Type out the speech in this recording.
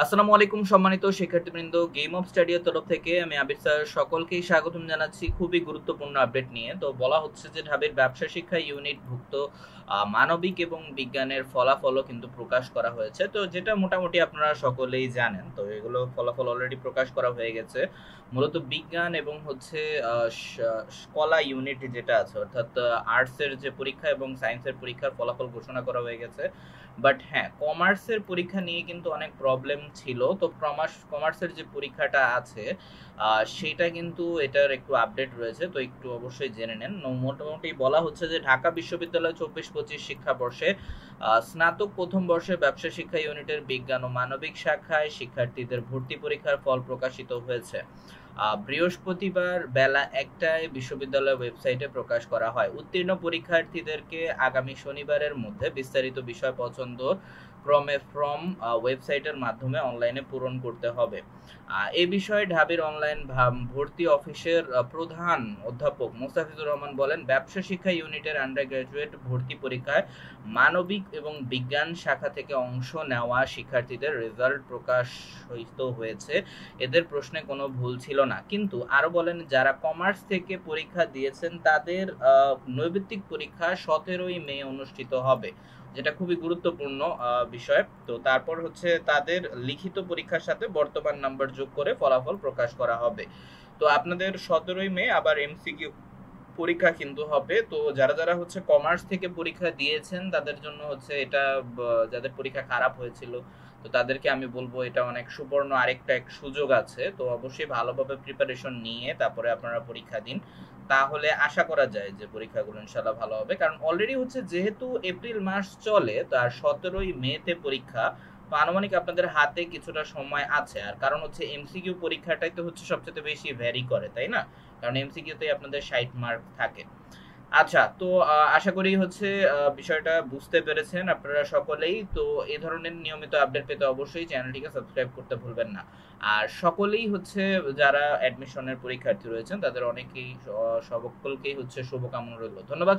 আসসালামু আলাইকুম সম্মানিত শিক্ষার্থীবৃন্দ, গেম অফ স্টাডির তরফ থেকে আমি আবির স্যার সকলকেই স্বাগতম জানাচ্ছি খুবই গুরুত্বপূর্ণ আপডেট নিয়ে। তো বলা হচ্ছে যে ঢাবির ব্যবসা শিক্ষা ইউনিট ভুক্ত মানবিক এবং বিজ্ঞানের ফলাফলও কিন্তু প্রকাশ করা হয়েছে, তো যেটা মোটামুটি আপনারা সকলেই জানেন। তো এগুলো ফলাফল অলরেডি প্রকাশ করা হয়ে গেছে। মূলত বিজ্ঞান এবং হচ্ছে কলা ইউনিট যেটা আছে, অর্থাৎ আর্টসের যে পরীক্ষা এবং সায়েন্সের পরীক্ষার ফলাফল ঘোষণা করা হয়ে গেছে। বাট হ্যাঁ, কমার্সের পরীক্ষা নিয়ে কিন্তু অনেক প্রবলেম ছিল। তো কমার্সের যে পরীক্ষাটা আছে সেটা কিন্তু এটার একটু আপডেট রয়েছে, তো একটু অবশ্যই জেনে নেন। মোটামুটি বলা হচ্ছে যে ঢাকা বিশ্ববিদ্যালয় 24-25 শিক্ষাবর্ষে স্নাতক প্রথম বর্ষে ব্যবসা শিক্ষা ইউনিটের বিজ্ঞান ও মানবিক শাখায় শিক্ষার্থীদের ভর্তি পরীক্ষার ফল প্রকাশিত হয়েছে। বৃহস্পতিবার বেলা 1টায় বিশ্ববিদ্যালয় ওয়েবসাইটে প্রকাশ করা হয়। উত্তীর্ণ পরীক্ষার্থীদেরকে আগামী শনিবারের মধ্যে বিস্তারিত বিষয় পছন্দ ক্রমে ফর্ম ওয়েবসাইটের মাধ্যমে অনলাইনে পূরণ করতে হবে। এ বিষয়ে ঢাবির অনলাইন ভর্তি অফিসের প্রধান অধ্যাপক মোস্তাফিজুর রহমান বলেন, ব্যবসা শিক্ষা ইউনিটের আন্ডার গ্রাজুয়েট ভর্তি পরীক্ষায় মানবিক এবং বিজ্ঞান শাখা থেকে অংশ নেওয়া শিক্ষার্থীদের রেজাল্ট প্রকাশিত হয়েছে। এদের প্রশ্নে কোনো ভুল ছিল না। কিন্তু আরো বলেন, যারা কমার্স থেকে পরীক্ষা দিয়েছেন তাদের নৈর্ব্যক্তিক পরীক্ষা 17ই মে অনুষ্ঠিত হবে, যেটা খুবই গুরুত্বপূর্ণ বিষয়। তো তারপর হচ্ছে তাদের লিখিত পরীক্ষার সাথে বর্তমান নাম্বার যোগ করে ফলাফল প্রকাশ করা হবে। তো আপনাদের 17ই মে আবার এমসিকিউ পরীক্ষা কিন্তু হবে। তো যারা যারা হচ্ছে কমার্স থেকে পরীক্ষা দিয়েছেন তাদের জন্য হচ্ছে এটা, যাদের পরীক্ষা খারাপ হয়েছিল তো তাদেরকে আমি বলবো এটা অনেক সুবর্ণ আরেকটা এক সুযোগ আছে। তো অবশ্যই ভালোভাবে প্রিপারেশন নিয়ে তারপরে আপনারা পরীক্ষা দিন, তাহলে আশা করা যায় যে পরীক্ষাগুলো ইনশাল্লাহ ভালো হবে। কারণ অলরেডি হচ্ছে যেহেতু এপ্রিল মাস চলে, তো আর 17ই মেতে পরীক্ষা, তো আনুমানিক আপনাদের হাতে কিছুটা সময় আছে। আর কারণ হচ্ছে এমসিকিউ পরীক্ষাটাই তো হচ্ছে সবচেয়ে বেশি ভ্যারি করে, তাই না? কারণ এমসিকিউতে আপনাদের 60 মার্ক থাকে। আচ্ছা, তো আশা করি হচ্ছে বিষয়টা বুঝতে পেরেছেন আপনারা সকলেই। তো এই ধরনের নিয়মিত আপডেট পেতে অবশ্যই চ্যানেলটিকে সাবস্ক্রাইব করতে ভুলবেন না। আর সকলেই হচ্ছে যারা অ্যাডমিশনের পরীক্ষার্থী রয়েছেন তাদের অনেকেই সকলকেই হচ্ছে শুভকামনা রইল। ধন্যবাদ।